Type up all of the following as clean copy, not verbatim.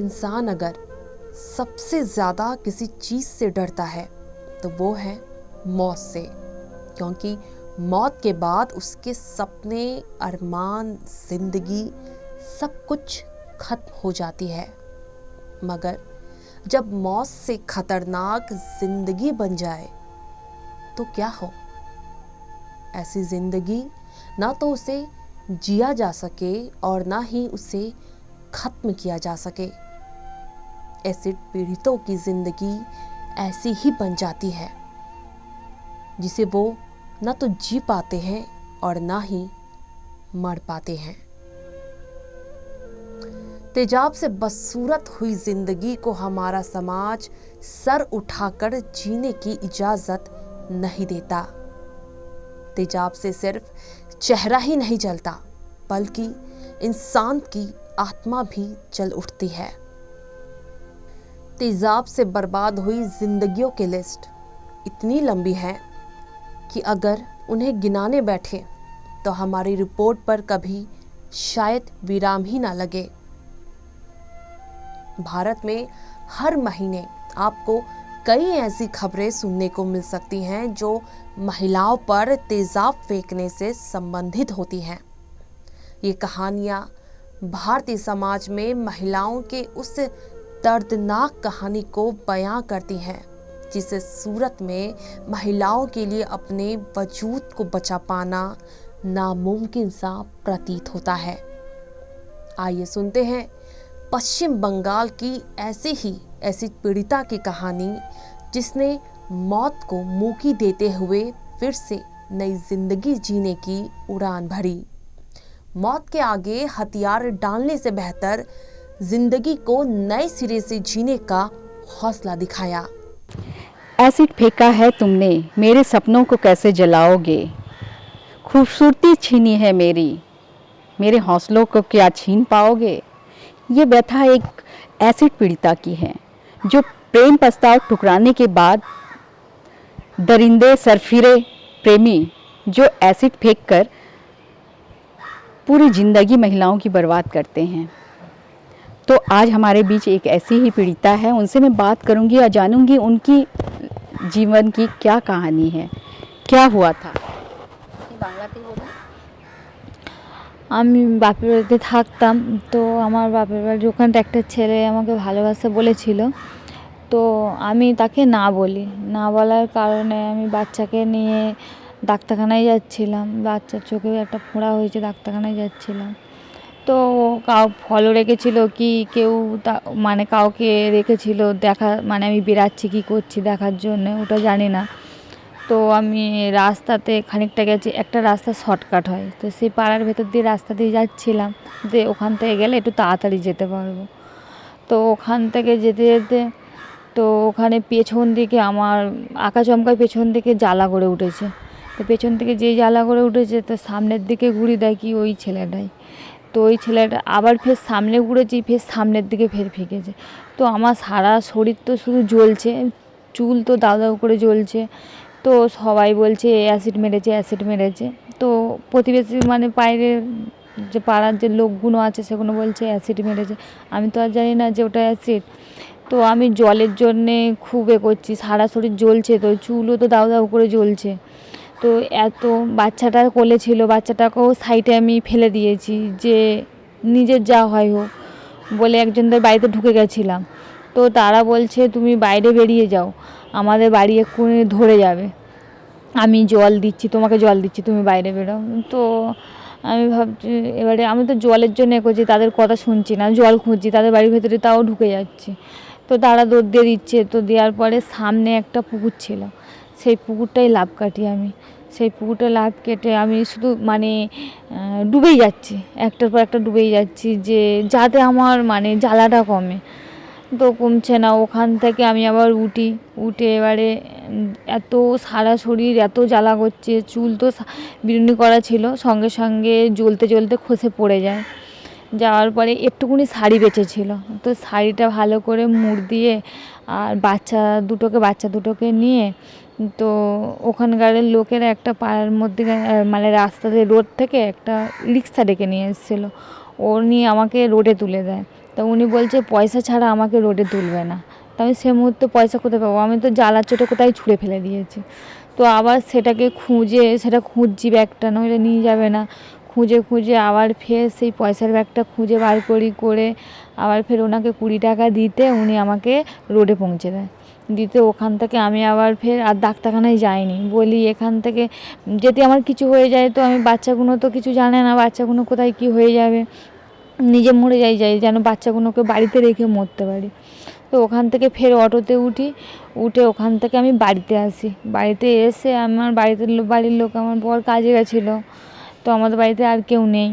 इंसान अगर सबसे ज़्यादा किसी चीज़ से डरता है तो वो है मौत से, क्योंकि मौत के बाद उसके सपने, अरमान, जिंदगी सब कुछ खत्म हो जाती है। मगर जब मौत से खतरनाक जिंदगी बन जाए तो क्या हो? ऐसी जिंदगी ना तो उसे जिया जा सके और ना ही उसे खत्म किया जा सके। एसिड पीड़ितों की जिंदगी ऐसी ही बन जाती है जिसे वो ना तो जी पाते हैं और ना ही मर पाते हैं। तेजाब से बदसूरत हुई जिंदगी को हमारा समाज सर उठाकर जीने की इजाजत नहीं देता। तेजाब से सिर्फ चेहरा ही नहीं जलता, बल्कि इंसान की आत्मा भी जल उठती है। तेजाब से बर्बाद हुई जिंदगियों की लिस्ट इतनी लंबी है कि अगर उन्हें गिनाने बैठे तो हमारी रिपोर्ट पर कभी शायद विराम ही ना लगे। भारत में हर महीने आपको कई ऐसी खबरें सुनने को मिल सकती हैं जो महिलाओं पर तेजाब फेंकने से संबंधित होती हैं। ये कहानियां भारतीय समाज में महिलाओं के उस दर्दनाक कहानी को बयां करती हैं जिसे सूरत में महिलाओं के लिए अपने वजूद को बचा पाना नामुमकिन सा प्रतीत होता है। आइए सुनते हैं पश्चिम बंगाल की ऐसी पीड़िता की कहानी जिसने मौत को मुंह देते हुए फिर से नई जिंदगी जीने की उड़ान भरी। मौत के आगे हथियार डालने से बेहतर जिंदगी को नए सिरे से जीने का हौसला दिखाया। एसिड फेंका है तुमने, मेरे सपनों को कैसे जलाओगे? खूबसूरती छीनी है मेरी, मेरे हौसलों को क्या छीन पाओगे? ये व्यथा एक एसिड पीड़िता की है जो प्रेम प्रस्ताव ठुकराने के बाद दरिंदे सरफिरे प्रेमी जो एसिड फेंककर पूरी जिंदगी महिलाओं की बर्बाद करते हैं। तो आज हमारे बीच एक ऐसी ही पीड़िता है, उनसे मैं बात करूंगी और जानूंगी उनकी जीवन की क्या कहानी है, क्या हुआ था। বাংলাতেই বলি। আমি বাপের বাড়িতে থাকতাম, তো আমার বাপের বাড়ির ওখানে একটা ছেলে আমাকে ভালোবাসা বলেছিল। তো আমি তাকে না বলি, না বলার কারণে আমি বাচ্চাকে নিয়ে ডাক্তারখানায় যাচ্ছিলাম। বাচ্চার চোখে একটা ফোঁড়া হয়েছে, ডাক্তারখানায় যাচ্ছিলাম। তো ফলো রেখেছিল কি কেউ মানে কাউকে রেখেছিল দেখা, মানে আমি বেরাচ্ছি কী করছি দেখার জন্যে, ওটা জানি না। তো আমি রাস্তাতে খানিকটা গেছি, একটা রাস্তা শর্টকাট হয়, তো সেই পাড়ার ভেতর দিয়ে রাস্তা দিয়ে যাচ্ছিলাম যে ওখান থেকে গেলে একটু তাড়াতাড়ি যেতে পারবো। তো ওখান থেকে যেতে যেতে তো ওখানে পেছন দিকে আমার আকাচমকায় পেছন দিকে জ্বালা করে উঠেছে। তো পেছন থেকে যেই জ্বালা করে উঠেছে তো সামনের দিকে ঘুরি দেখি ওই ছেলেটাই। তো ওই ছেলেটা আবার ফের সামনে ঘুরেছি, ফের সামনের দিকে ফের ফেঁকেছে। তো আমার সারা শরীর তো শুধু জ্বলছে, চুল তো দাউ দাউ করে জ্বলছে। তো সবাই বলছে অ্যাসিড মেরেছে, অ্যাসিড মেরেছে। তো প্রতিবেশী মানে বাইরের যে পাড়ার যে লোকগুলো আছে সেগুলো বলছে অ্যাসিড মেরেছে। আমি তো আর জানি না যে ওটা অ্যাসিড। তো আমি জলের জন্যে খুব করছি, সারা শরীর জ্বলছে, তো চুলও তো দাউ দাউ করে জ্বলছে। তো এত বাচ্চাটা কোলে ছিল, বাচ্চাটাকেও সাইডে আমি ফেলে দিয়েছি যে নিজের যা হয় হোক বলে একজনদের বাড়িতে ঢুকে গেছিলাম। তো তারা বলছে তুমি বাইরে বেরিয়ে যাও, আমাদের বাড়ি এক্ষুনি ধরে যাবে, আমি জল দিচ্ছি, তোমাকে জল দিচ্ছি, তুমি বাইরে বেরো। তো আমি ভাবছি এবারে আমি তো জলের জন্য করছি, তাদের কথা শুনছি না, জল খুঁজছি তাদের বাড়ির ভেতরে, তাও ঢুকে যাচ্ছি। তো তারা দৌড় দিয়ে দিচ্ছে। তো দেওয়ার পরে সামনে একটা পুকুর ছিল, সেই পুকুরটাই লাফ কাটি আমি। সেই পুকুরটা লাফ কেটে আমি শুধু মানে ডুবেই যাচ্ছি, একটার পর একটা ডুবেই যাচ্ছি যে যাতে আমার মানে জ্বালাটা কমে। তো কমছে না। ওখান থেকে আমি আবার উঠে এবারে এত সারা শরীর এত জ্বালা করছে, চুল তো বিনুনি করা ছিল, সঙ্গে সঙ্গে জ্বলতে জ্বলতে খসে পড়ে যায়। যাওয়ার পরে একটুকুনি শাড়ি বেঁচেছিল, তো শাড়িটা ভালো করে মুড় দিয়ে আর বাচ্চা দুটোকে নিয়ে তো ওখানকার লোকেরা একটা পাড়ার মধ্যে মানে রাস্তাতে রোড থেকে একটা রিক্সা ডেকে নিয়ে এসেছিলো, ও নিয়ে আমাকে রোডে তুলে দেয়। তো তো উনি বলছে পয়সা ছাড়া আমাকে রোডে তুলবে না। তো আমি সে মুহূর্তে পয়সা কোথায় পাবো, আমি তো জ্বালার চোটে কোথায় ছুঁড়ে ফেলে দিয়েছি। তো আবার সেটাকে খুঁজে সেটা খুঁজছি, ব্যাগটা নইলে নিয়ে যাবে না, খুঁজে খুঁজে আবার ফের সেই পয়সার ব্যাগটা খুঁজে বার করে আবার ফের ওনাকে 20 টাকা দিতে উনি আমাকে রোডে পৌঁছে দেয়। দিতে ওখান থেকে আমি আবার ফের আর ডাক্তারখানায় যাইনি, বলি এখান থেকে যদি আমার কিছু হয়ে যায় তো আমি, বাচ্চাগুলো তো কিছু জানে না, বাচ্চাগুলো কোথায় কী হয়ে যাবে, নিজে মরে যাই যেন বাচ্চাগুলোকে বাড়িতে রেখে মরতে পারি। তো ওখান থেকে ফের অটোতে উঠে ওখান থেকে আমি বাড়িতে আসি। বাড়িতে এসে আমার বাড়ির লোক, আমার বর কাজে গেছিলো, তো আমাদের বাড়িতে আর কেউ নেই।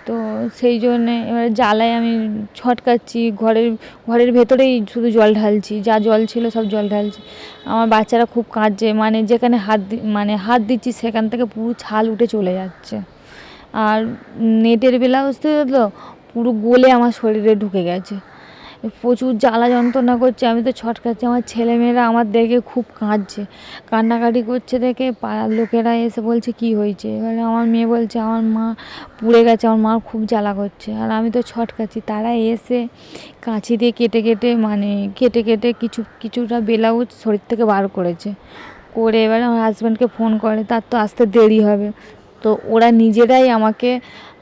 তো সেই জন্যে এবারে জ্বালায় আমি ছটকাচ্ছি, ঘরের ভেতরেই শুধু জল ঢালছি, যা জল ছিল সব জল ঢালছি। আমার বাচ্চারা খুব কাঁদছে, মানে যেখানে হাত দিচ্ছি সেখান থেকে পুরো ছাল উঠে চলে যাচ্ছে। আর নেটের ব্লাউজ তো পুরো গলে আমার শরীরে ঢুকে গেছে, প্রচুর জ্বালা যন্ত্রণা করছে। আমি তো ছটকাচ্ছি, আমার ছেলেমেয়েরা আমার দেখে খুব কাঁদছে, কান্নাকাটি করছে দেখে পাড়ার লোকেরা এসে বলছে কি হয়েছে। এবারে আমার মেয়ে বলছে আমার মা পুড়ে গেছে, আমার মা খুব জ্বালা করছে, আর আমি তো ছটকাচ্ছি। তারা এসে কাঁচি দিয়ে কেটে কিছুটা ব্লাউজ শরীর থেকে বার করেছে, করে এবারে আমার হাজব্যান্ডকে ফোন করে, তার তো আসতে দেরি হবে। তো ওরা নিজেরাই আমাকে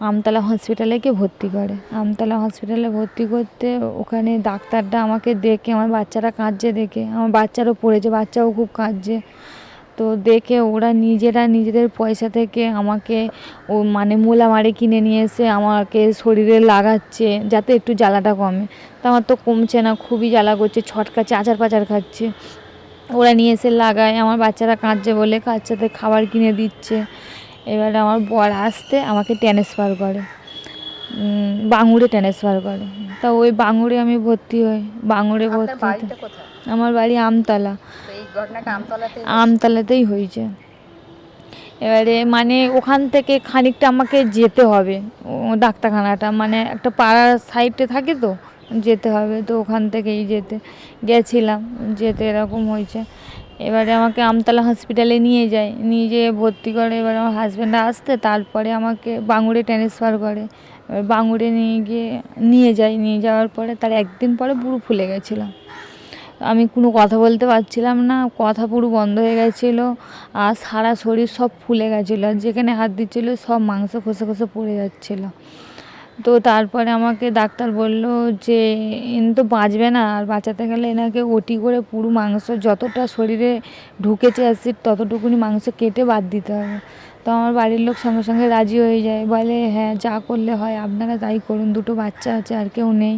আমতলা হসপিটালে গিয়ে ভর্তি করে। আমতলা হসপিটালে ভর্তি করতে ওখানে ডাক্তারটা আমাকে দেখে, আমার বাচ্চারা কাঁদছে দেখে, আমার বাচ্চারও পড়েছে, বাচ্চাও খুব কাঁদছে, তো দেখে ওরা নিজেদের পয়সা থেকে আমাকে মোলামারি কিনে নিয়ে এসে আমাকে শরীরে লাগাচ্ছে যাতে একটু জ্বালাটা কমে। তা আমার তো কমছে না, খুবই জ্বালা করছে, ছটকাচ্ছে, আচার পাচার খাচ্ছে। ওরা নিয়ে এসে লাগায়, আমার বাচ্চারা কাঁদছে বলে বাচ্চাদের খাবার কিনে দিচ্ছে। এবারে আমার বর আসতে আমাকে ট্রান্সফার করে, বাঙুরে ট্রান্সফার করে। তা ওই বাঙুরে আমি ভর্তি হই। বাঙুরে ভর্তি হতে আমার বাড়ি আমতলা, আমতলাতেই হয়েছে। এবারে ওখান থেকে খানিকটা আমাকে যেতে হবে, ডাক্তারখানাটা একটা পাড়ার সাইডে থাকে, তো যেতে হবে। তো ওখান থেকেই গেছিলাম, এরকম হয়েছে। এবারে আমাকে আমতলা হসপিটালে নিয়ে যেয়ে ভর্তি করে। এবার আমার হাজব্যান্ড আসতে তারপরে আমাকে বাঙুরে ট্রান্সফার করে। এবার বাঙুরে নিয়ে যাওয়ার পরে তার একদিন পরে পুরো ফুলে গেছিলাম, আমি কোনো কথা বলতে পারছিলাম না, কথা পুরো বন্ধ হয়ে গেছিলো, আর সারা শরীর সব ফুলে গেছিলো, আর যেখানে হাত দিচ্ছিলো সব মাংস খসে পড়ে যাচ্ছিলো। তো তারপরে আমাকে ডাক্তার বলল যে ইনি তো বাঁচবে না, আর বাঁচাতে গেলে এনাকে ওটি করে পুরো মাংস যতটা শরীরে ঢুকেছে অ্যাসিড ততটুকুনি মাংস কেটে বাদ দিতে হবে। তো আমার বাড়ির লোক সঙ্গে সঙ্গে রাজি হয়ে যায়, বলে হ্যাঁ যা করলে হয় আপনারা তাই করুন, 2টো বাচ্চা আছে আর কেউ নেই।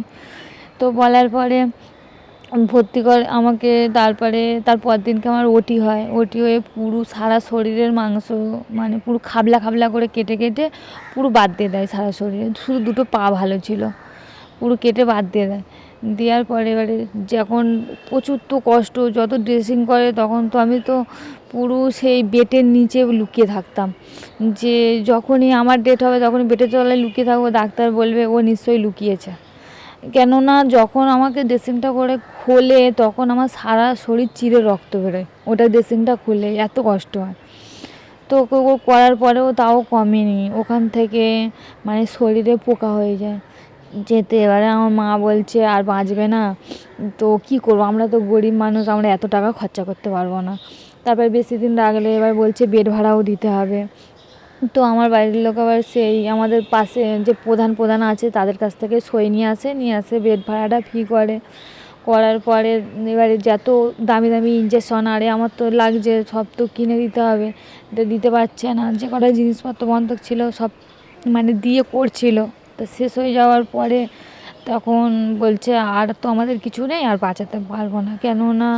তো বলার পরে ভর্তি করে আমাকে। তারপর দিনকে আমার ওটি হয়, ওটি হয়ে পুরো সারা শরীরের মাংস পুরো খাবলা করে কেটে পুরো বাদ দিয়ে দেয় সারা শরীরে, শুধু 2টো পা ভালো ছিল, পুরো কেটে বাদ দিয়ে দেয়। দেওয়ার পরে এবারে যখন প্রচুর তো কষ্ট, যত ড্রেসিং করে তখন তো আমি তো পুরো সেই বেডের নিচে লুকিয়ে থাকতাম, যে যখনই আমার ডেট হবে তখনই বেডের তলায় লুকিয়ে থাকবো, ডাক্তার বলবে ও নিশ্চয়ই লুকিয়েছে। কেননা যখন আমাকে ড্রেসিংটা করে খোলে তখন আমার সারা শরীর চিরে রক্ত বেরোয়, ওটা ড্রেসিংটা খুলে এত কষ্ট হয়। তো করার পরেও তাও কমেনি, ওখান থেকে শরীরে পোকা হয়ে যায় এবারে আমার মা বলছে আর বাঁচবে না, তো কি করবো, আমরা তো গরিব মানুষ, আমরা এত টাকা খরচা করতে পারবো না। তারপর বেশি দিন রাখলে এবার বলছে বেড ভাড়াও দিতে হবে। তো আমার বাড়ির লোক আবার সেই আমাদের পাশে যে প্রধান আছে তাদের কাছ থেকে সই নিয়ে আসে বেড ভাড়াটা ফি করার পরে এবারে যত দামি ইঞ্জেকশন আরে আমার তো লাগছে, সব তো কিনে দিতে হবে, দিতে পারছে না, যে কটা জিনিসপত্র বন্ধক ছিল সব দিয়ে করছিল। তো শেষ হয়ে যাওয়ার পরে তখন বলছে আর তো আমাদের কিছু নেই, আর বাঁচাতে পারবো না, কেননা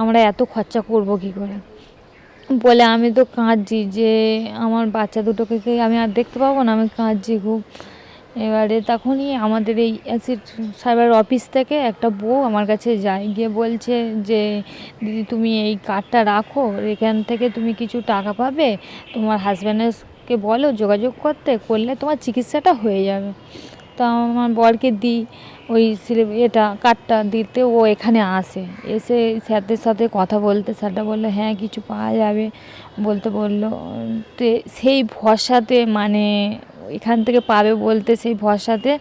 আমরা এত খরচা করব কী করে বলে আমি তো কাঁদছি যে আমার বাচ্চা দুটোকে আমি আর দেখতে পাবো না, আমি কাঁদছি খুব। এবারে তখনই আমাদের এই অ্যাসিড সাহেবের অফিস থেকে একটা বউ আমার কাছে যায়, গিয়ে বলছে যে দিদি তুমি এই কার্ডটা রাখো, এখান থেকে তুমি কিছু টাকা পাবে, তোমার হাজব্যান্ডকে বলো যোগাযোগ করলে তোমার চিকিৎসাটা হয়ে যাবে। তো আমার বরকে দিই ওই কার্ডটা দিতে, ও এখানে এসে স্যারদের সাথে কথা বলতে, স্যারটা বললো হ্যাঁ কিছু পাওয়া যাবে বললো। তো সেই ভরসাতে এখান থেকে পাবে বলতে সেই ভরসাতে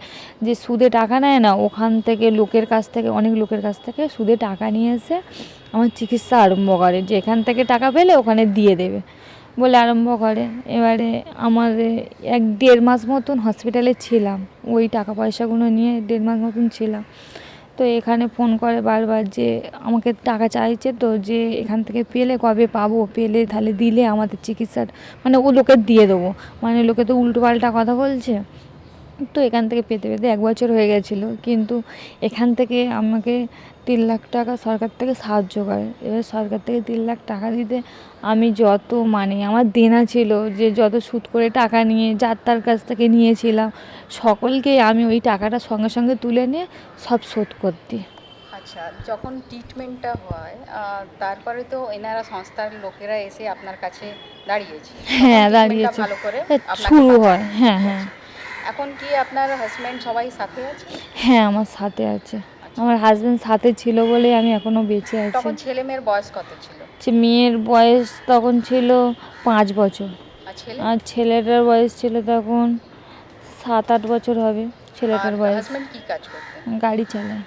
যে সুদে টাকা নেয় না, ওখান থেকে লোকের কাছ থেকে, অনেক লোকের কাছ থেকে সুদে টাকা নিয়ে এসে আমার চিকিৎসা আরম্ভ করে, যে এখান থেকে টাকা পেলে ওখানে দিয়ে দেবে বলে আরম্ভ করে। এবারে আমাদের 1-1.5 মাস মতন হসপিটালে ছিলাম, ওই টাকা পয়সাগুলো নিয়ে 1.5 মাস মতন ছিলাম। তো এখানে ফোন করে বারবার যে আমাকে টাকা চাইছে, তো যে এখান থেকে পেলে কবে পাবো, পেলে তাহলে দিলে আমাদের চিকিৎসার মানে ও লোকের দিয়ে দেবো, মানে লোকে তো উল্টোপাল্টা কথা বলছে। তো এখান থেকে পেতে পেতে 1 বছর হয়ে গেছিলো, কিন্তু এখান থেকে আমাকে 3 লাখ টাকা সরকার থেকে সাহায্য করে। এবার সরকার থেকে 3 লাখ টাকা দিতে আমি যত মানে আমার দেনা ছিল, যে যত সুদ করে টাকা নিয়ে যার তার কাছ থেকে নিয়েছিলাম, সকলকে আমি ওই টাকাটা সঙ্গে সঙ্গে তুলে নিয়ে সব শোধ করতি। আচ্ছা, যখন ট্রিটমেন্টটা হয় তারপরে তো এনারা সংস্থার লোকেরা এসে আপনার কাছে দাঁড়িয়েছে, হ্যাঁ, তখন দাঁড়িয়েছে। treatmentটা ভালো করে আপনাকে শুরু বাঁচানো হয়, হ্যাঁ হ্যাঁ এখন কি আপনার হাজব্যান্ড সবাই সাথে আছে? হ্যাঁ, আমার সাথে আছে। আমার হাজব্যান্ড সাথে ছিল বলেই আমি এখনো বেঁচে আছি। তখন ছেলে মেয়ের বয়স কত ছিল? যে মেয়ের বয়স তখন ছিল 5 বছর, আর ছেলে? আর ছেলেটার বয়স ছিল তখন 7-8 বছর হবে ছেলেটার বয়স। হাজব্যান্ড কি কাজ করতেন? গাড়ি চালায়,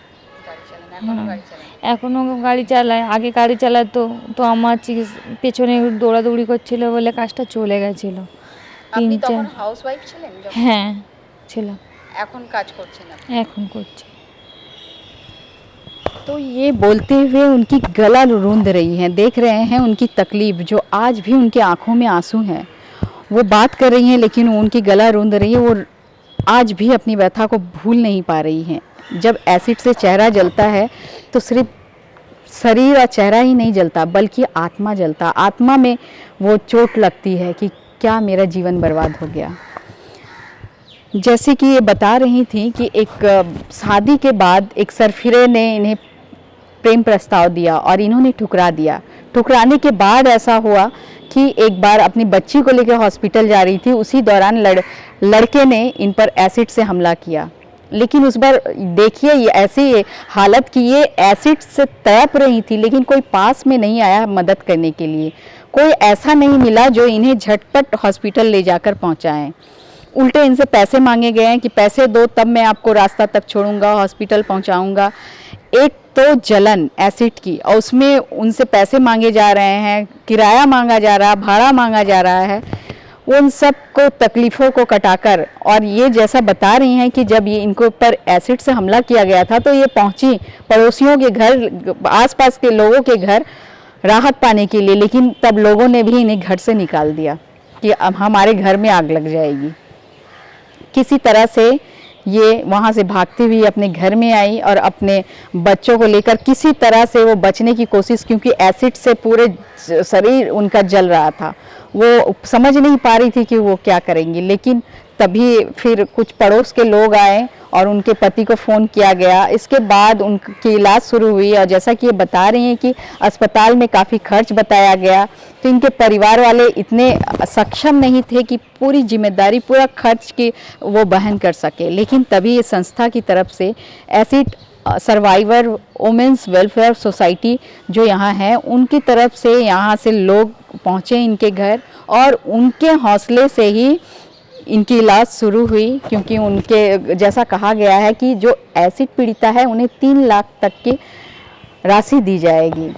গাড়ি চালান, এখনো গাড়ি চালান? এখনও গাড়ি চালায়। আগে গাড়ি চালাতো, তো আমার পেছনে দৌড়াদৌড়ি করছিল বলে কাজটা চলে গেছিলো। আপনি 3-4 তখন হাউসওয়াইফ ছিলেন যখন? হ্যাঁ ছিলাম, এখন কাজ করছেন আপনি? এখন করছি। तो ये बोलते हुए उनकी गला रूंध रही हैं, देख रहे हैं उनकी तकलीफ़, जो आज भी उनकी आंखों में आंसू हैं। वो बात कर रही हैं लेकिन उनकी गला रूंध रही है, वो आज भी अपनी व्यथा को भूल नहीं पा रही हैं। जब एसिड से चेहरा जलता है तो सिर्फ शरीर और चेहरा ही नहीं जलता, बल्कि आत्मा जलता। आत्मा में वो चोट लगती है कि क्या मेरा जीवन बर्बाद हो गया। जैसे कि ये बता रही थी कि एक शादी के बाद एक सरफिरे ने इन्हें प्रेम प्रस्ताव दिया और इन्होंने ठुकरा दिया। ठुकराने के बाद ऐसा हुआ कि एक बार अपनी बच्ची को लेकर हॉस्पिटल जा रही थी, उसी दौरान लड़के ने इन पर एसिड से हमला किया। लेकिन उस बार देखिए ये ऐसी हालत कि ये एसिड से तड़प रही थी, लेकिन कोई पास में नहीं आया मदद करने के लिए। कोई ऐसा नहीं मिला जो इन्हें झटपट हॉस्पिटल ले जाकर पहुंचाएं। उल्टे इनसे पैसे मांगे गए हैं कि पैसे दो तब मैं आपको रास्ता तक छोड़ूंगा, हॉस्पिटल पहुंचाऊंगा। एक तो जलन एसिड की, और उसमें उनसे पैसे मांगे जा रहे हैं, किराया मांगा जा रहा है, भाड़ा मांगा जा रहा है। उन सब को तकलीफ़ों को कटाकर, और ये जैसा बता रही हैं कि जब ये इनको ऊपर एसिड से हमला किया गया था तो ये पहुंची पड़ोसियों के घर, आसपास के लोगों के घर राहत पाने के लिए, लेकिन तब लोगों ने भी इन्हें घर से निकाल दिया कि अब हमारे घर में आग लग जाएगी। किसी तरह से ये वहाँ से भागती हुई अपने घर में आई और अपने बच्चों को लेकर किसी तरह से वो बचने की कोशिश, क्योंकि एसिड से पूरे शरीर उनका जल रहा था। वो समझ नहीं पा रही थी कि वो क्या करेंगी। लेकिन तभी फिर कुछ पड़ोस के लोग आए और उनके पति को फ़ोन किया गया। इसके बाद उनकी इलाज शुरू हुई, और जैसा कि ये बता रही हैं कि अस्पताल में काफ़ी खर्च बताया गया, तो इनके परिवार वाले इतने सक्षम नहीं थे कि पूरी जिम्मेदारी, पूरा खर्च की वो वहन कर सके। लेकिन तभी ये संस्था की तरफ से acid survivor women's welfare society जो यहाँ है, उनकी तरफ से यहाँ से लोग पहुँचे इनके घर, और उनके हौसले से ही इनकी इलाज शुरू हुई। क्योंकि उनके जैसा कहा गया है कि जो एसिड पीड़िता है उन्हें 3 लाख तक की राशि दी जाएगी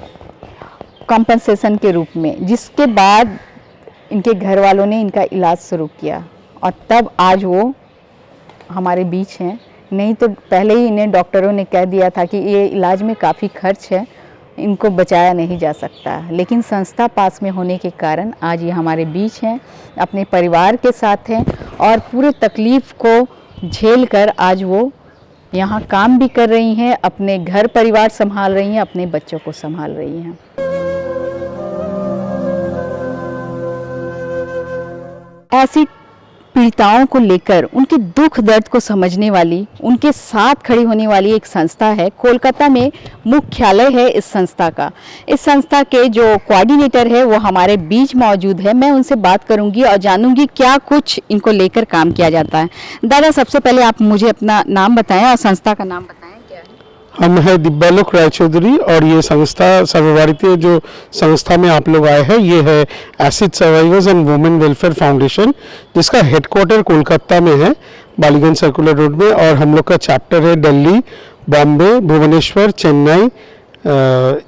कंपनसेशन के रूप में, जिसके बाद इनके घर वालों ने इनका इलाज शुरू किया, और तब आज वो हमारे बीच हैं। नहीं तो पहले ही इन्हें डॉक्टरों ने कह दिया था कि ये इलाज में काफ़ी खर्च है, इनको बचाया नहीं जा सकता। लेकिन संस्था पास में होने के कारण आज ये हमारे बीच हैं, अपने परिवार के साथ हैं, और पूरे तकलीफ़ को झेल कर आज वो यहाँ काम भी कर रही हैं, अपने घर परिवार संभाल रही हैं, अपने बच्चों को संभाल रही हैं। एसिड पीड़िताओं को लेकर उनके दुख दर्द को समझने वाली, उनके साथ खड़ी होने वाली एक संस्था है। कोलकाता में मुख्यालय है इस संस्था का। इस संस्था के जो कोऑर्डिनेटर है वो हमारे बीच मौजूद है। मैं उनसे बात करूंगी और जानूंगी क्या कुछ इनको लेकर काम किया जाता है। दादा, सबसे पहले आप मुझे अपना नाम बताएं और संस्था का नाम बताएं, क्या है? हम हैं दिव्यालोक रायचौधरी और ये संस्था सर्वभारतीय जो संस्था में आप लोग आए हैं ये है acid survivors and women welfare foundation, जिसका हेडक्वार्टर कोलकाता में है, बालीगंज सर्कुलर रोड में। और हम लोग का चैप्टर है दिल्ली, बॉम्बे, भुवनेश्वर, चेन्नई,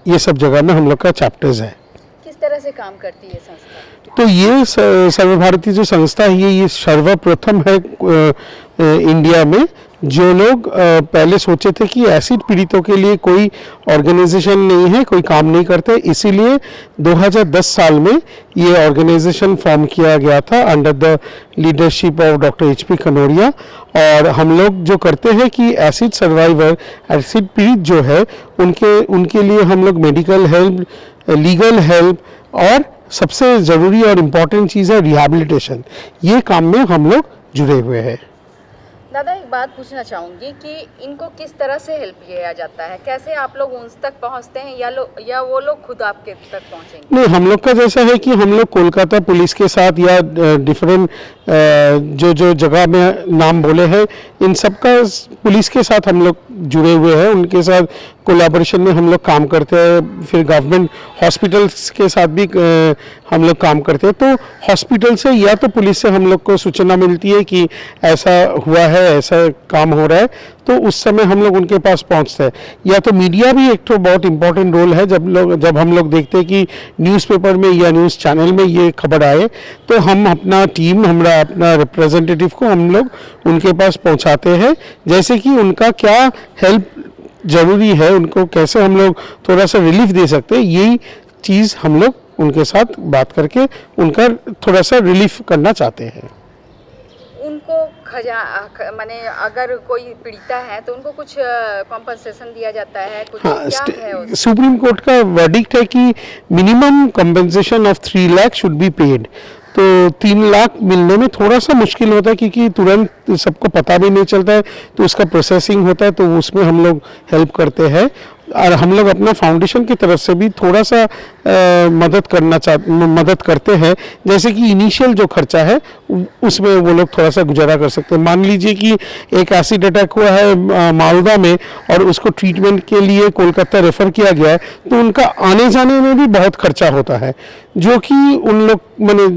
ये सब जगह में हम लोग का चैप्टर्स है। किस तरह से काम करती है संस्था? तो ये सर्वभारतीय जो संस्था है ये सर्वप्रथम है इंडिया में। जो लोग पहले सोचे थे कि एसिड पीड़ितों के लिए कोई ऑर्गेनाइजेशन नहीं है, कोई काम नहीं करते, इसीलिए 2010 साल में ये ऑर्गेनाइजेशन फॉर्म किया गया था under the leadership of doctor HP खनोरिया। और हम लोग जो करते हैं कि एसिड सर्वाइवर, एसिड पीड़ित जो है उनके लिए हम लोग मेडिकल हेल्प, लीगल हेल्प और सबसे ज़रूरी और इम्पॉर्टेंट चीज़ है रिहैबिलिटेशन, ये काम में हम लोग जुड़े हुए हैं। दादा एक बात पूछना चाहूँगी कि इनको किस तरह से हेल्प किया जाता है, कैसे आप लोग उन तक पहुँचते हैं या वो लोग खुद आपके तक पहुँचेंगे? नहीं, हम लोग का जैसा है कि हम लोग कोलकाता पुलिस के साथ या डिफरेंट जो जगह में नाम बोले हैं इन सब का पुलिस के साथ हम लोग जुड़े हुए हैं, उनके साथ कोलैबोरेशन में हम लोग काम करते हैं। फिर गवर्नमेंट हॉस्पिटल्स के साथ भी हम लोग काम करते हैं। तो हॉस्पिटल से या तो पुलिस से हम लोग को सूचना मिलती है कि ऐसा हुआ है, ऐसा काम हो रहा है, तो उस समय हम लोग उनके पास पहुंचते हैं। या तो मीडिया भी एक तो बहुत इम्पोर्टेंट रोल है, जब हम लोग देखते हैं कि न्यूज़पेपर में या न्यूज़ चैनल में ये खबर आए तो हम अपना टीम, अपना रिप्रेजेंटेटिव को हम लोग उनके पास पहुंचाते हैं, जैसे कि उनका क्या हेल्प ज़रूरी है, उनको कैसे हम लोग थोड़ा सा रिलीफ दे सकते हैं, यही चीज़ हम लोग उनके साथ बात करके उनका थोड़ा सा रिलीफ करना चाहते हैं। उनको माने अगर कोई पीड़िता है तो उनको कुछ कॉम्पनसेशन दिया जाता है, कुछ हाँ, क्या है उसमें? सुप्रीम कोर्ट का वर्डिक्ट है कि minimum compensation of 3 lakh should be paid. तो 3 लाख मिलने में थोड़ा सा मुश्किल होता है क्योंकि तुरंत सबको पता भी नहीं चलता है, तो उसका प्रोसेसिंग होता है, तो उसमें हम लोग हेल्प करते हैं। और हम लोग अपना फाउंडेशन की तरफ से भी थोड़ा सा मदद करते हैं, जैसे कि इनिशियल जो खर्चा है उसमें वो लोग थोड़ा सा गुजारा कर सकते हैं। मान लीजिए कि एक एसिड अटैक हुआ है मालदा में और उसको ट्रीटमेंट के लिए कोलकाता रेफ़र किया गया है, तो उनका आने जाने में भी बहुत खर्चा होता है, जो कि उन लोग मैंने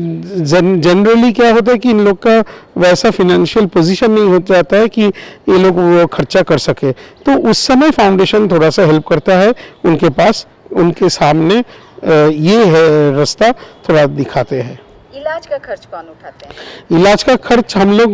जनरली क्या होता है कि इन लोग का वैसा फिनेंशियल पोजीशन नहीं हो जाता है कि ये लोग वो खर्चा कर सके। तो उस समय फाउंडेशन थोड़ा सा हेल्प करता है, उनके पास उनके सामने ये है रास्ता थोड़ा दिखाते हैं। इलाज का खर्च कौन उठाते हैं? इलाज का खर्च हम लोग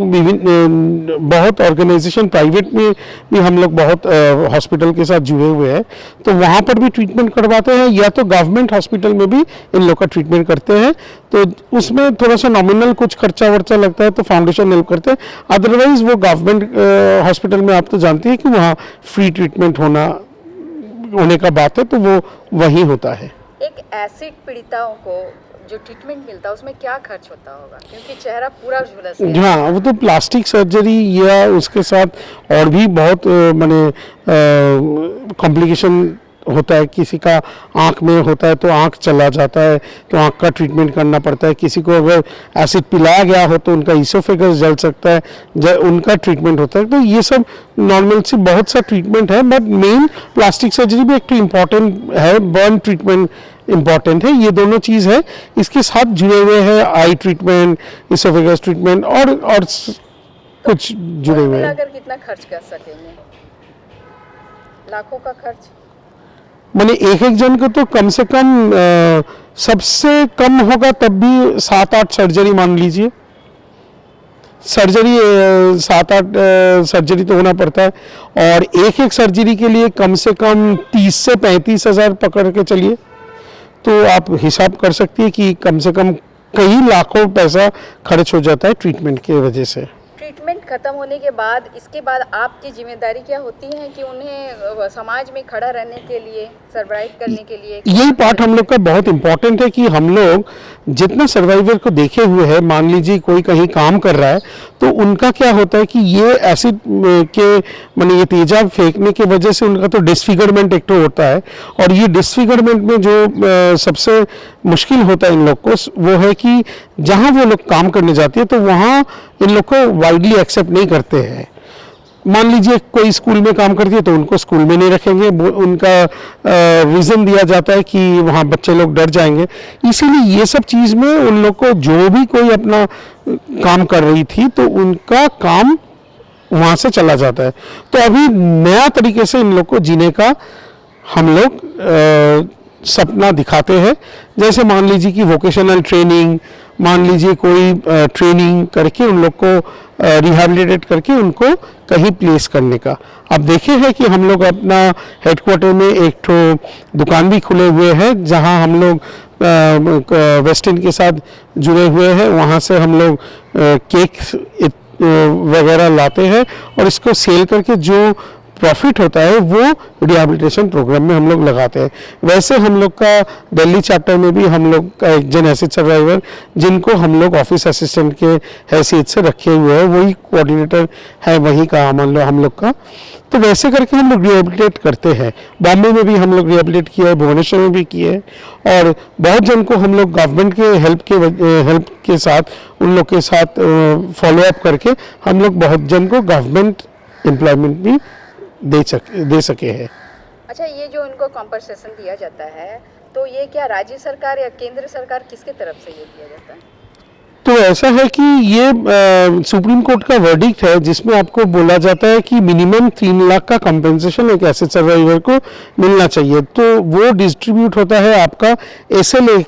बहुत ऑर्गेनाइजेशन प्राइवेट में भी हम लोग बहुत हॉस्पिटल के साथ जुड़े हुए हैं, तो वहाँ पर भी ट्रीटमेंट करवाते हैं, या तो गवर्नमेंट हॉस्पिटल में भी इन लोग का ट्रीटमेंट करते हैं। तो उसमें थोड़ा सा नॉमिनल कुछ खर्चा वर्चा लगता है तो फाउंडेशन हेल्प करते हैं, अदरवाइज वो गवर्नमेंट हॉस्पिटल में आप तो जानते हैं कि वहाँ फ्री ट्रीटमेंट होने का बात है, तो वो वही होता है। एक एसिड पीड़िताओं को जो ट्रीटमेंट मिलता है उसमें क्या खर्च होता होगा, क्योंकि चेहरा पूरा झुलस गया? हाँ, वो तो प्लास्टिक सर्जरी या उसके साथ और भी बहुत माने कॉम्प्लिकेशन होता है। किसी का आँख में होता है तो आँख चला जाता है, तो आँख का ट्रीटमेंट करना पड़ता है। किसी को अगर एसिड पिलाया गया हो तो उनका इसोफेगस जल सकता है, उनका ट्रीटमेंट होता है। तो ये सब नॉर्मल से बहुत सा ट्रीटमेंट है, बट मेन प्लास्टिक सर्जरी भी एक तो इम्पॉर्टेंट है, बर्न ट्रीटमेंट इम्पॉर्टेंट है, ये दोनों चीज़ है। इसके साथ जुड़े हुए हैं आई ट्रीटमेंट, इसोफेगस ट्रीटमेंट और कुछ जुड़े हुए हैं। अगर कितना खर्च कर सकेंगे? लाखों का खर्च? मैंने एक जन को तो कम से कम सबसे कम होगा तब भी 7-8 सर्जरी मान लीजिए, सर्जरी 7-8 सर्जरी तो होना पड़ता है, और एक सर्जरी के लिए कम से कम 30 से 35 हज़ार पकड़ के चलिए, तो आप हिसाब कर सकती है कि कम से कम कई लाखों पैसा खर्च हो जाता है ट्रीटमेंट की वजह से। ट्रीटमेंट खत्म होने के बाद इसके बाद आपकी जिम्मेदारी क्या होती है कि उन्हें समाज में खड़ा रहने के लिए, सर्वाइव करने के लिए? यही पार्ट हम लोग का बहुत इम्पोर्टेंट है कि हम लोग जितना सर्वाइवर को देखे हुए हैं, मान लीजिए कोई कहीं काम कर रहा है तो उनका क्या होता है कि ये एसिड के माने ये तेजाब फेंकने की वजह से उनका तो डिसफिगरमेंट एक तो होता है, और ये डिसफिगरमेंट में जो सबसे मुश्किल होता है इन लोग को वो है कि जहाँ वो लोग काम करने जाते हैं तो वहाँ इन लोग को वाइडली एक्सेप्ट नहीं करते हैं। मान लीजिए कोई स्कूल में काम करती है तो उनको स्कूल में नहीं रखेंगे, उनका रीज़न दिया जाता है कि वहाँ बच्चे लोग डर जाएंगे। इसीलिए ये सब चीज़ में उन लोग को, जो भी कोई अपना काम कर रही थी तो उनका काम वहाँ से चला जाता है। तो अभी नया तरीके से इन लोग को जीने का हम लोग सपना दिखाते हैं। जैसे मान लीजिए कि वोकेशनल ट्रेनिंग, मान लीजिए कोई ट्रेनिंग करके उन लोग को रिहैबिलिटेट करके उनको कहीं प्लेस करने का। अब देखे हैं कि हम लोग अपना हेडक्वार्टर में एक ठो दुकान भी खुले हुए हैं जहां हम लोग वेस्टर्न के साथ जुड़े हुए हैं। वहां से हम लोग केक वगैरह लाते हैं और इसको सेल करके जो प्रॉफिट होता है वो रिहैबिलिटेशन प्रोग्राम में हम लोग लगाते हैं। वैसे हम लोग का दिल्ली चैप्टर में भी हम लोग का एक जन एसिड सर्वाइवर जिनको हम लोग ऑफिस असिस्टेंट के हैसियत से रखे हुए हैं, वही कोऑर्डिनेटर है वहीं का मान लो हम लोग का। तो वैसे करके हम लोग रिहैबिलिटेट करते हैं। बॉम्बे में भी हम लोग रिहैबिलिटेट किया है, भुवनेश्वर में भी किए हैं, और बहुत जन को हम लोग गवर्नमेंट के हेल्प के साथ उन लोग के साथ फॉलो अप करके हम लोग बहुत जन को गवर्नमेंट एम्प्लॉयमेंट भी दे सके हैं। अच्छा, ये जो इनको कॉम्पनसेशन दिया जाता है तो ये क्या राज्य सरकार या केंद्र सरकार किसके तरफ से ये दिया जाता है? तो ऐसा है कि ये सुप्रीम कोर्ट का वर्डिक्ट है जिसमें आपको बोला जाता है कि मिनिमम 3 लाख का कंपेंसेशन एक एसिड सर्वाइवर को मिलना चाहिए। तो वो डिस्ट्रीब्यूट होता है आपका SLA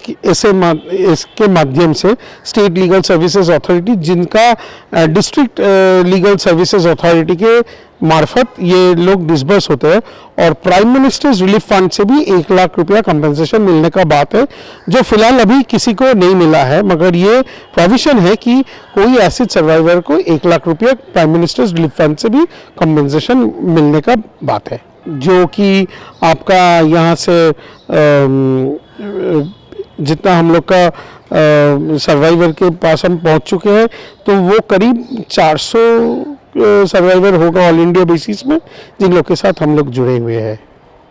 के माध्यम से, स्टेट लीगल सर्विसेज अथॉरिटी, जिनका डिस्ट्रिक्ट लीगल सर्विसेज अथॉरिटी के मार्फत ये लोग डिसबर्स होते हैं। और प्राइम मिनिस्टर्स रिलीफ फंड से भी 1 लाख रुपया कंपेंसेशन मिलने का बात है, जो फिलहाल अभी किसी को नहीं मिला है, मगर ये प्रोविजन है कि कोई एसिड सर्वाइवर को 1 लाख रुपया प्राइम मिनिस्टर्स रिलीफ फंड से भी कंपेंसेशन मिलने का बात है। जो कि आपका यहाँ से जितना हम लोग का सर्वाइवर के पास हम पहुँच चुके हैं तो वो करीब 400 सर्वाइवर होगा ऑल इंडिया बेसिस में, जिन लोग के साथ हम लोग जुड़े हुए हैं।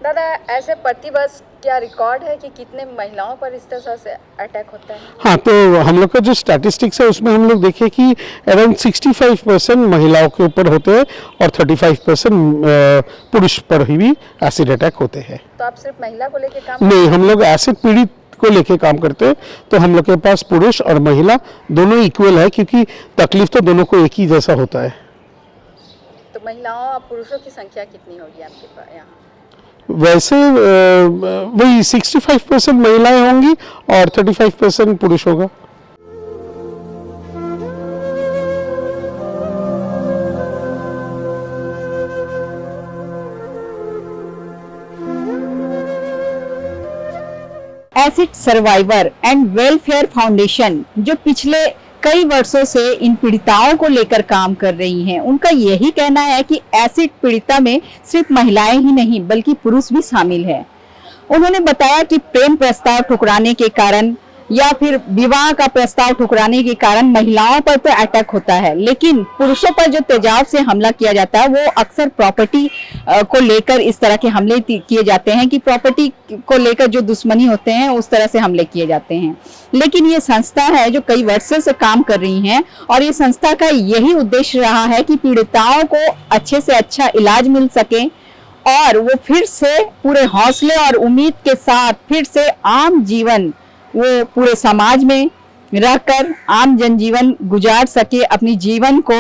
दादा, ऐसे प्रतिवर्ष क्या रिकॉर्ड है कि कितने महिलाओं पर इस तरह से अटैक होता है? हाँ, तो हम लोग का जो स्टैटिस्टिक्स है उसमें हम लोग देखें कि अराउंड 65% महिलाओं के ऊपर होते हैं और 35% पुरुष पर ही भी एसिड अटैक होते हैं। तो आप सिर्फ महिला को लेके काम नहीं, हम लोग एसिड पीड़ित को लेके काम करते हैं। तो हम लोग के पास पुरुष और महिला दोनों इक्वल है, क्योंकि तकलीफ तो दोनों को एक ही जैसा होता है। तो महिलाओं और पुरुषों की संख्या कितनी होगी आपके पास यहाँ? वैसे वही 65% महिलाएं होंगी और 35% पुरुष होगा। Acid survivor and welfare foundation जो पिछले कई वर्षों से इन पीड़िताओं को लेकर काम कर रही हैं, उनका यही कहना है कि एसिड पीड़िता में सिर्फ महिलाएं ही नहीं बल्कि पुरुष भी शामिल है। उन्होंने बताया कि प्रेम प्रस्ताव ठुकराने के कारण या फिर विवाह का प्रस्ताव ठुकराने के कारण महिलाओं पर तो अटैक होता है, लेकिन पुरुषों पर जो तेजाब से हमला किया जाता है वो अक्सर प्रॉपर्टी को लेकर इस तरह के हमले किए जाते हैं कि प्रॉपर्टी को लेकर जो दुश्मनी होते हैं उस तरह से हमले किए जाते हैं। लेकिन ये संस्था है जो कई वर्षों से काम कर रही है और ये संस्था का यही उद्देश्य रहा है कि पीड़िताओं को अच्छे से अच्छा इलाज मिल सके और वो फिर से पूरे हौसले और उम्मीद के साथ फिर से आम जीवन, वो पूरे समाज में रहकर आम जनजीवन गुजार सके, अपनी जीवन को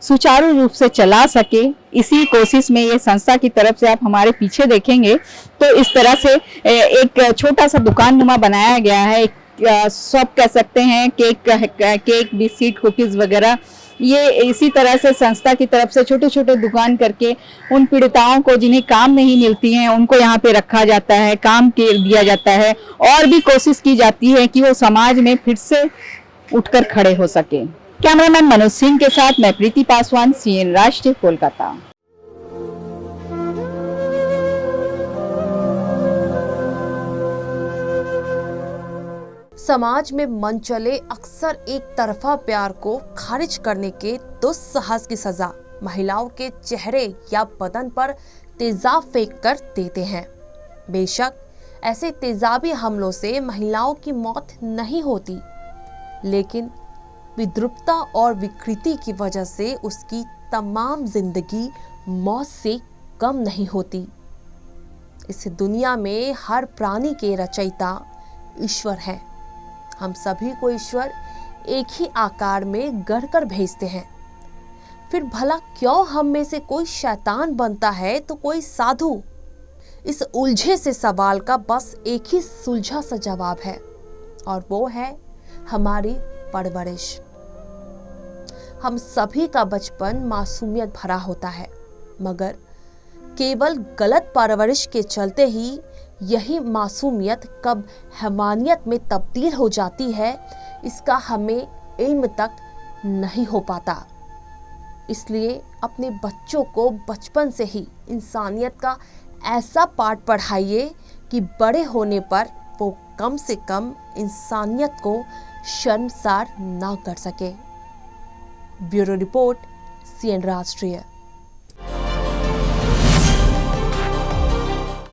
सुचारू रूप से चला सके। इसी कोशिश में ये संस्था की तरफ से आप हमारे पीछे देखेंगे तो इस तरह से एक छोटा सा दुकान नुमा बनाया गया है, शॉप कह सकते हैं, केक बिस्किट कुकीज वगैरह। ये इसी तरह से संस्था की तरफ से छोटे छोटे दुकान करके उन पीड़िताओं को जिन्हें काम नहीं मिलती हैं उनको यहाँ पे रखा जाता है, काम दिया जाता है और भी कोशिश की जाती है कि वो समाज में फिर से उठकर खड़े हो सके। कैमरामैन मनोज सिंह के साथ मैं प्रीति पासवान, CN राष्ट्रीय, कोलकाता। समाज में मन चले अक्सर एक तरफा प्यार को खारिज करने के दुस्साहस की सजा महिलाओं के चेहरे या बदन पर तेजाब फेंक कर देते हैं। बेशक ऐसे तेजाबी हमलों से महिलाओं की मौत नहीं होती, लेकिन विद्रुपता और विकृति की वजह से उसकी तमाम जिंदगी मौत से कम नहीं होती। इस दुनिया में हर प्राणी के रचयिता ईश्वर है। हम सभी को ईश्वर एक ही आकार में गढ़कर भेजते हैं। फिर भला क्यों हम में से कोई शैतान बनता है तो कोई साधु? इस उलझे से सवाल का बस एक ही सुलझा सा जवाब है, और वो है हमारी परवरिश। हम सभी का बचपन मासूमियत भरा होता है, मगर केवल गलत परवरिश के चलते ही यही मासूमियत कब हैवानियत में तब्दील हो जाती है, इसका हमें इल्म तक नहीं हो पाता। इसलिए अपने बच्चों को बचपन से ही इंसानियत का ऐसा पाठ पढ़ाइए कि बड़े होने पर वो कम से कम इंसानियत को शर्मसार ना कर सके। ब्यूरो रिपोर्ट, CN राष्ट्रीय।